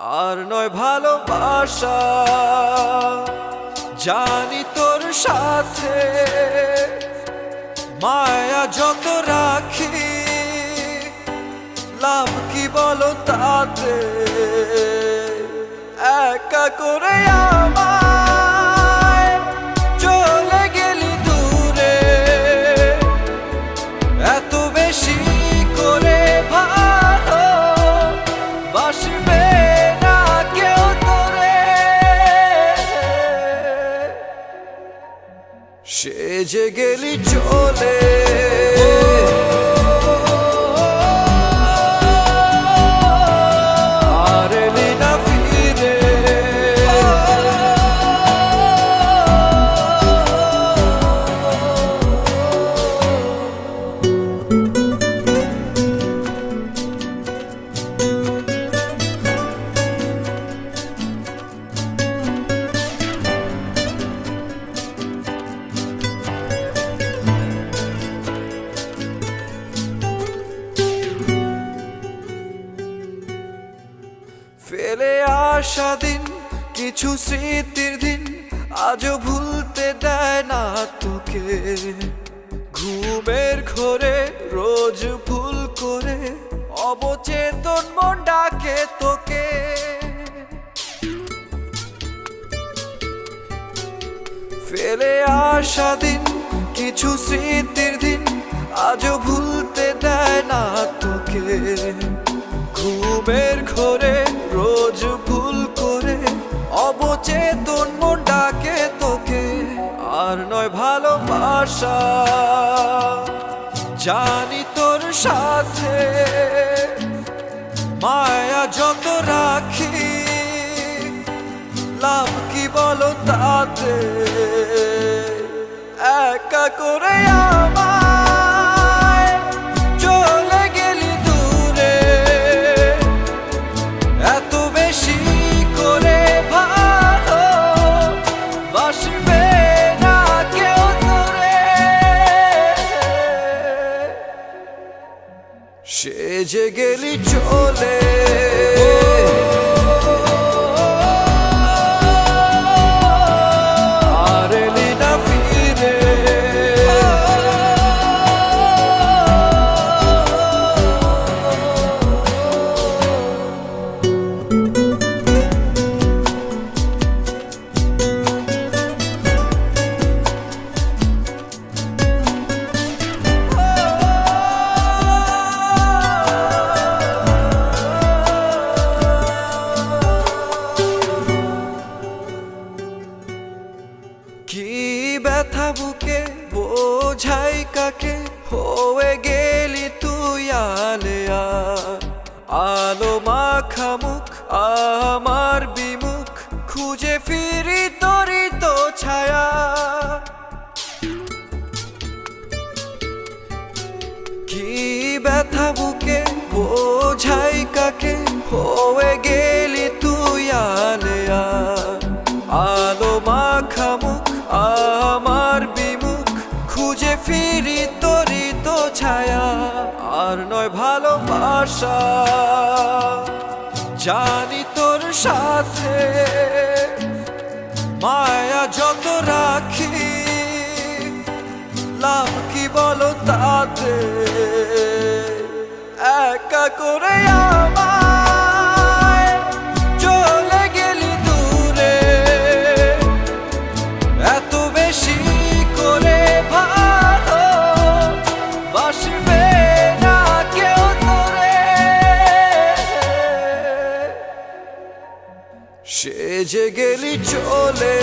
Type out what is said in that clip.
আর নয় ভালোবাসা, জানি তোর সাথে মায়া যত রাখি, লাভ কি বলো তাতে? একা করে আমায় চলে গেলি দূরে, এত বেশি করে ভালো বাসবে না কেউ তোরে। সেজে গেলি চলে, আর এলি না ফিরে। ফেলে আসা দিন, কিছু স্মৃতির দিন আজও ভুলতে দেয় না তোকে। ঘুমের ঘোরে রোজ ভুল করে অবচেতন মন ডাকে তোকে। ফেলে আসা দিন, কিছু স্মৃতির দিন আজও ভুলতে দেয় না তোকে। ঘুমের ঘোরে রোজ ভুল করে অবচেতন মন ডাকে তোকে। আর নয় ভালোবাসা, জানি তোর সাথে মায়া যত রাখি, লাভ কি বলো তাতে? একা করে আমায় চলে গেলি দূরে, এত বেশি করে ভালো বাসবে না কেউ তোরে। সেজে গেলি চলে, আর এলি না ফিরে। কি ব্যথা বুকে বোঝাই কাকে, হয়ে গেলি তুই আলেয়া। আলো মাখা মুখ আমার বিমুখ, খুঁজে ফিরি তোরই তো ছায়া। কি ব্যথা বুকে বোঝাই কাকে, হয়ে গেলি তুই আলেয়া। আলো মাখা মুখ আমার বিমুখ, খুঁজে ফিরি তোরই তো ছায়া। আর নয় ভালোবাসা, জানি তোর সাথে মায়া যত রাখি, লাভ কি বলো তাতে? একা করে আমায় চলে গেলি দূরে, এত বেশি করে ভালো বাসবে না কেউ তোরে। সেজে গেলি চলে।